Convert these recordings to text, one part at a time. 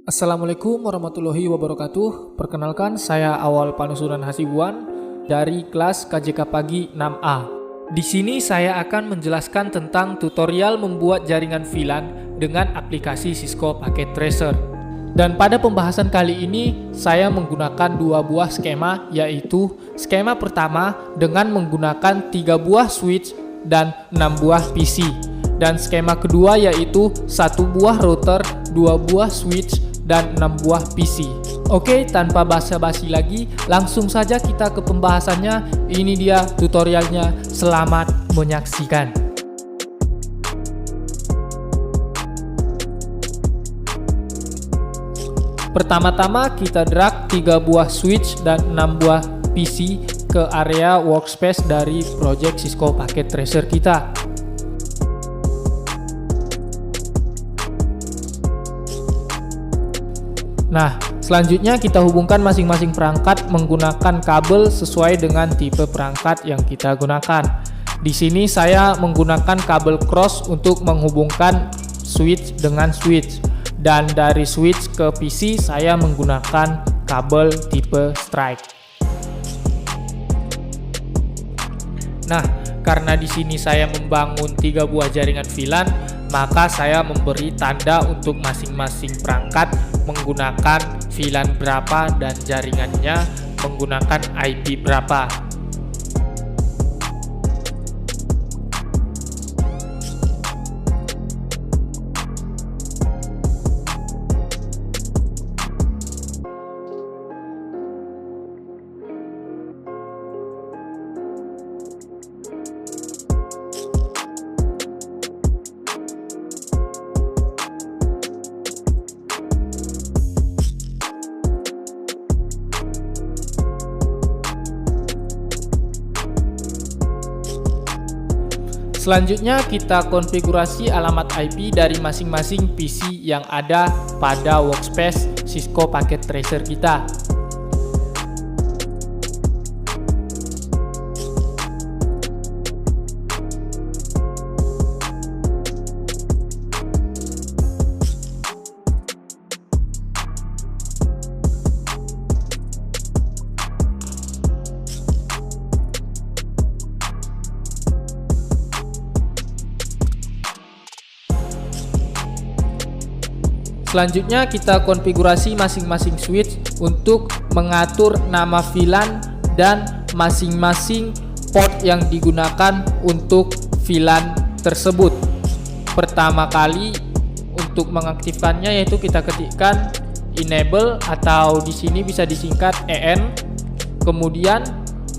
Assalamualaikum warahmatullahi wabarakatuh. Perkenalkan, saya Awal Panusuran Hasibuan dari kelas KJK Pagi 6A. Di sini saya akan menjelaskan tentang tutorial membuat jaringan VLAN dengan aplikasi Cisco Packet Tracer. Dan pada pembahasan kali ini, saya menggunakan dua buah skema, yaitu skema pertama dengan menggunakan 3 buah switch dan 6 buah PC. Dan skema kedua yaitu 1 buah router, 2 buah switch, dan 6 buah PC. Oke, tanpa basa-basi lagi, langsung saja kita ke pembahasannya. Ini dia tutorialnya. Selamat menyaksikan. Pertama-tama kita drag 3 buah switch dan 6 buah PC ke area workspace dari project Cisco Packet Tracer kita. Nah, selanjutnya kita hubungkan masing-masing perangkat menggunakan kabel sesuai dengan tipe perangkat yang kita gunakan. Di sini saya menggunakan kabel cross untuk menghubungkan switch dengan switch. Dan dari switch ke PC saya menggunakan kabel tipe strike. Nah, karena di sini saya membangun 3 buah jaringan VLAN, maka saya memberi tanda untuk masing-masing perangkat menggunakan VLAN berapa dan jaringannya menggunakan IP berapa. Selanjutnya kita konfigurasi alamat IP dari masing-masing PC yang ada pada workspace Cisco Packet Tracer kita. Selanjutnya kita konfigurasi masing-masing switch untuk mengatur nama VLAN dan masing-masing port yang digunakan untuk VLAN tersebut. Pertama kali untuk mengaktifkannya yaitu kita ketikkan enable atau di sini bisa disingkat EN. Kemudian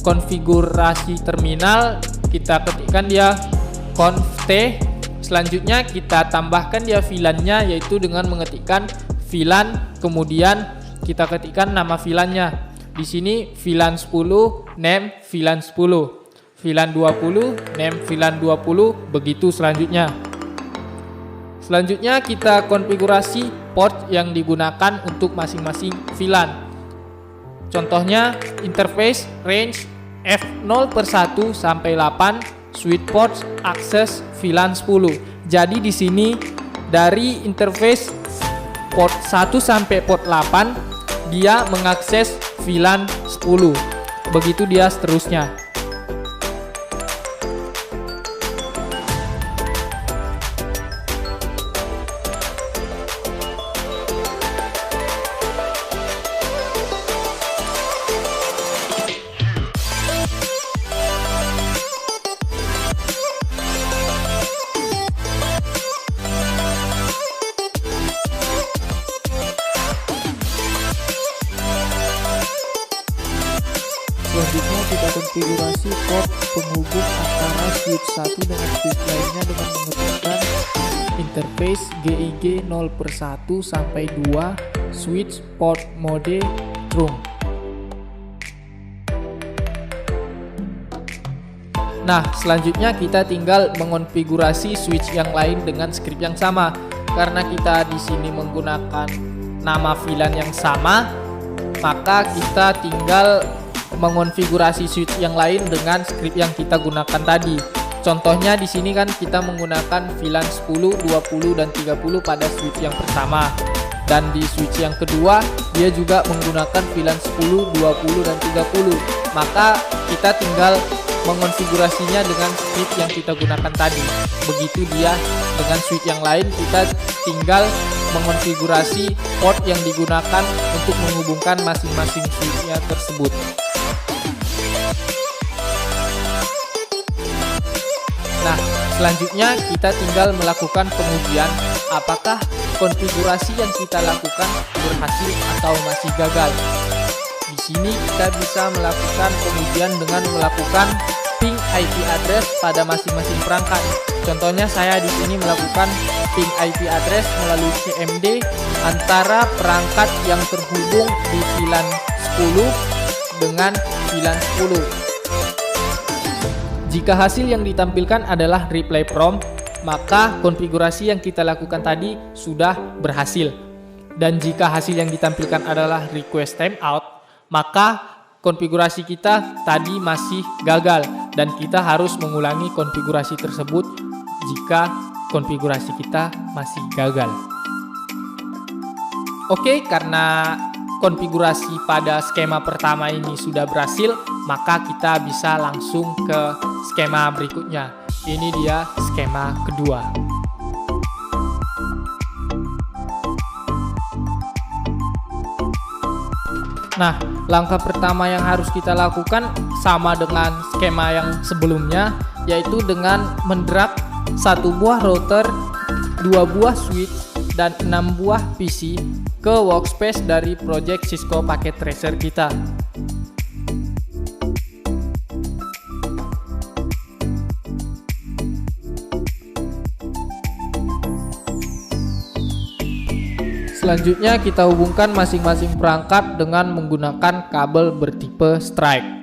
konfigurasi terminal kita ketikkan dia conft. Selanjutnya kita tambahkan dia VLAN-nya yaitu dengan mengetikkan VLAN, kemudian kita ketikkan nama VLAN-nya. Di sini VLAN 10, name VLAN 10, VLAN 20, name VLAN 20, begitu selanjutnya. Selanjutnya kita konfigurasi port yang digunakan untuk masing-masing VLAN. Contohnya interface range F0/1 sampai 8. Switch port akses VLAN 10. Jadi di sini dari interface port 1 sampai port 8 dia mengakses VLAN 10. Begitu dia seterusnya. Selanjutnya kita konfigurasi port penghubung antara switch 1 dengan switch lainnya dengan mengetikkan interface GIG 0/1 sampai 2 switch port mode trunk. Nah, selanjutnya kita tinggal mengonfigurasi switch yang lain dengan script yang sama. Karena kita di sini menggunakan nama VLAN yang sama, maka kita tinggal mengonfigurasi switch yang lain dengan script yang kita gunakan tadi. Contohnya di sini kan kita menggunakan VLAN 10, 20 dan 30 pada switch yang pertama. Dan di switch yang kedua dia juga menggunakan VLAN 10, 20 dan 30. Maka kita tinggal mengonfigurasinya dengan switch yang kita gunakan tadi. Begitu dia dengan switch yang lain, kita tinggal mengonfigurasi port yang digunakan untuk menghubungkan masing-masing switchnya tersebut. Nah, selanjutnya kita tinggal melakukan pengujian apakah konfigurasi yang kita lakukan berhasil atau masih gagal. Di sini kita bisa melakukan pengujian dengan melakukan ping IP address pada masing-masing perangkat. Contohnya saya di sini melakukan ping IP address melalui CMD antara perangkat yang terhubung di VLAN 10 dengan VLAN 10. Jika hasil yang ditampilkan adalah reply from, maka konfigurasi yang kita lakukan tadi sudah berhasil. Dan jika hasil yang ditampilkan adalah request timeout, maka konfigurasi kita tadi masih gagal dan kita harus mengulangi konfigurasi tersebut jika konfigurasi kita masih gagal. Oke, karena konfigurasi pada skema pertama ini sudah berhasil, maka kita bisa langsung ke skema berikutnya. Ini dia skema kedua. Nah, langkah pertama yang harus kita lakukan sama dengan skema yang sebelumnya, yaitu dengan mendrag 1 buah router, 2 buah switch, dan 6 buah PC ke workspace dari project Cisco Packet Tracer kita. Selanjutnya kita hubungkan masing-masing perangkat dengan menggunakan kabel bertipe stripe.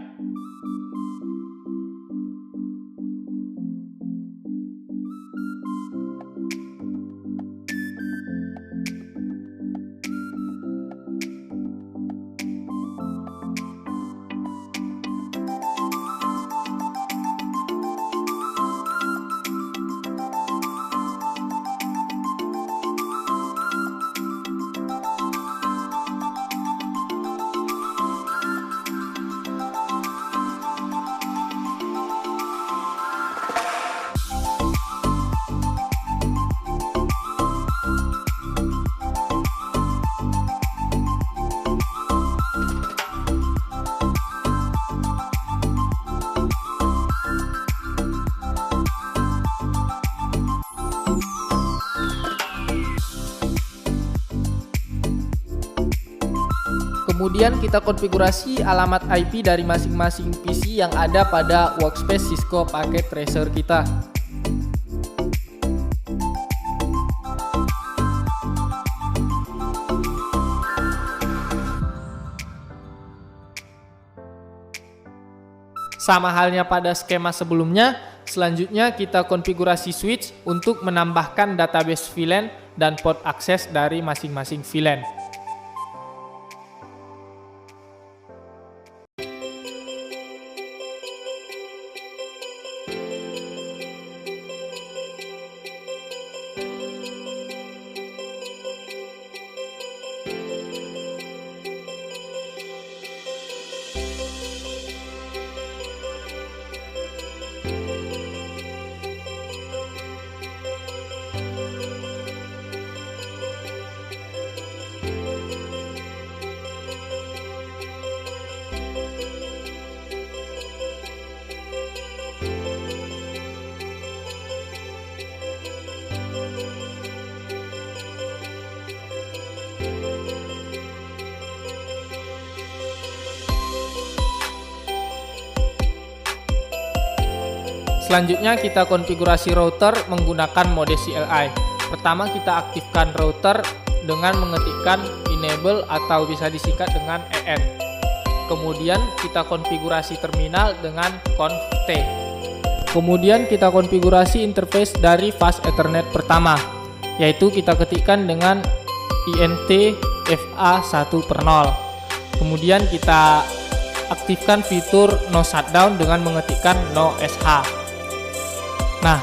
Kemudian kita konfigurasi alamat IP dari masing-masing PC yang ada pada workspace Cisco Packet Tracer kita. Sama halnya pada skema sebelumnya, selanjutnya kita konfigurasi switch untuk menambahkan database VLAN dan port akses dari masing-masing VLAN. Selanjutnya kita konfigurasi router menggunakan mode CLI. Pertama kita aktifkan router dengan mengetikkan enable atau bisa disingkat dengan EN. Kemudian kita konfigurasi terminal dengan conf T. Kemudian kita konfigurasi interface dari fast Ethernet pertama, yaitu kita ketikkan dengan INT FA1/0. Kemudian kita aktifkan fitur no shutdown dengan mengetikkan no SH. Nah,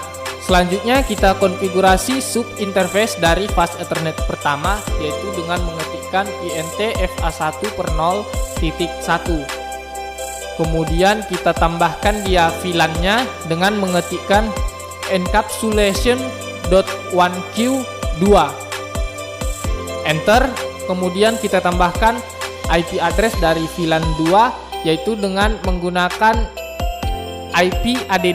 Selanjutnya kita konfigurasi sub interface dari fast Ethernet pertama, yaitu dengan mengetikkan int fa1 per 0.1. Kemudian kita tambahkan dia VLAN-nya dengan mengetikkan encapsulation.1q2. Enter. Kemudian kita tambahkan IP address dari VLAN 2, yaitu dengan menggunakan IP add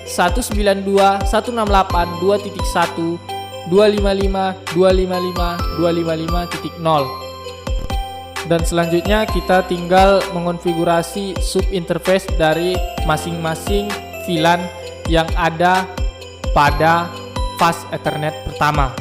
192.168.255.255.255.0. Dan selanjutnya kita tinggal mengonfigurasi sub interface dari masing-masing VLAN yang ada pada fast Ethernet pertama.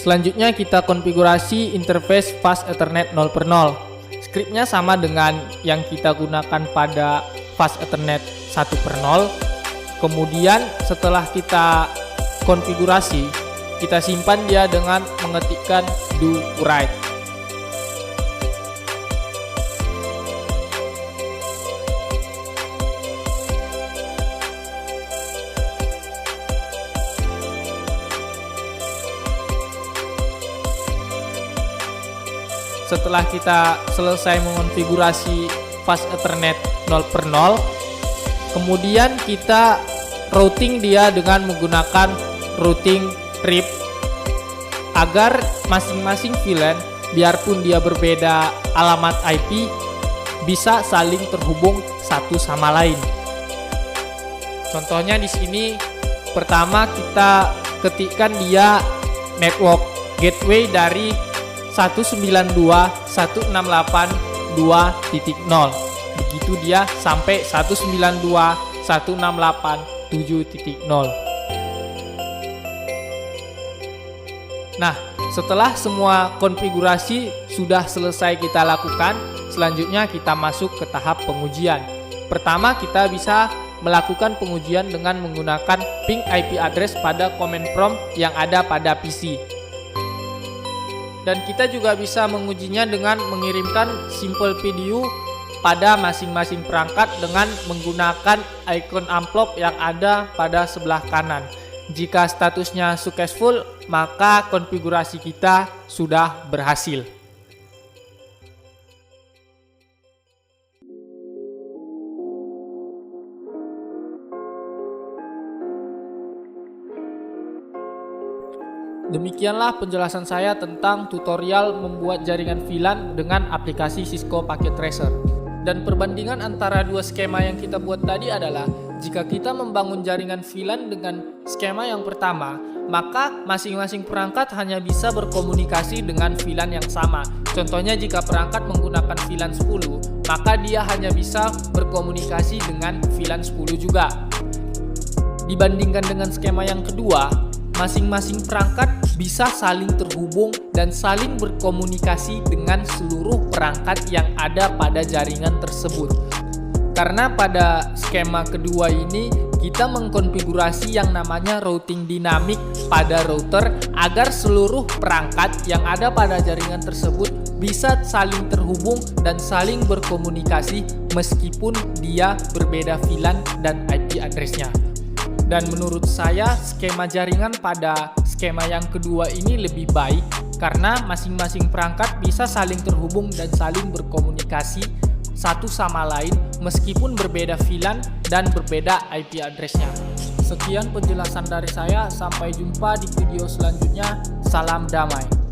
Selanjutnya kita konfigurasi interface fast Ethernet 0 per 0. Scriptnya sama dengan yang kita gunakan pada fast Ethernet 1 per 0. Kemudian setelah kita konfigurasi, kita simpan dia dengan mengetikkan do write. Setelah kita selesai mengonfigurasi fast Ethernet 0 per 0, kemudian kita routing dia dengan menggunakan routing trip agar masing-masing VLAN, biarpun dia berbeda alamat IP, bisa saling terhubung satu sama lain. Contohnya di sini, pertama kita ketikkan dia network gateway dari 192.168.2.0. Begitu dia sampai 192.168.7.0. Nah, setelah semua konfigurasi sudah selesai kita lakukan, selanjutnya kita masuk ke tahap pengujian. Pertama, kita bisa melakukan pengujian dengan menggunakan ping IP address pada command prompt yang ada pada PC. Dan kita juga bisa mengujinya dengan mengirimkan simple video pada masing-masing perangkat dengan menggunakan icon amplop yang ada pada sebelah kanan. Jika statusnya successful, maka konfigurasi kita sudah berhasil. Demikianlah penjelasan saya tentang tutorial membuat jaringan VLAN dengan aplikasi Cisco Packet Tracer. Dan perbandingan antara dua skema yang kita buat tadi adalah, jika kita membangun jaringan VLAN dengan skema yang pertama, maka masing-masing perangkat hanya bisa berkomunikasi dengan VLAN yang sama. Contohnya jika perangkat menggunakan VLAN 10, maka dia hanya bisa berkomunikasi dengan VLAN 10 juga. Dibandingkan dengan skema yang kedua, masing-masing perangkat bisa saling terhubung dan saling berkomunikasi dengan seluruh perangkat yang ada pada jaringan tersebut. Karena pada skema kedua ini kita mengkonfigurasi yang namanya routing dinamik pada router agar seluruh perangkat yang ada pada jaringan tersebut bisa saling terhubung dan saling berkomunikasi meskipun dia berbeda VLAN dan IP address-nya. Dan menurut saya skema jaringan pada skema yang kedua ini lebih baik karena masing-masing perangkat bisa saling terhubung dan saling berkomunikasi satu sama lain meskipun berbeda VLAN dan berbeda IP address-nya. Sekian penjelasan dari saya, sampai jumpa di video selanjutnya. Salam damai.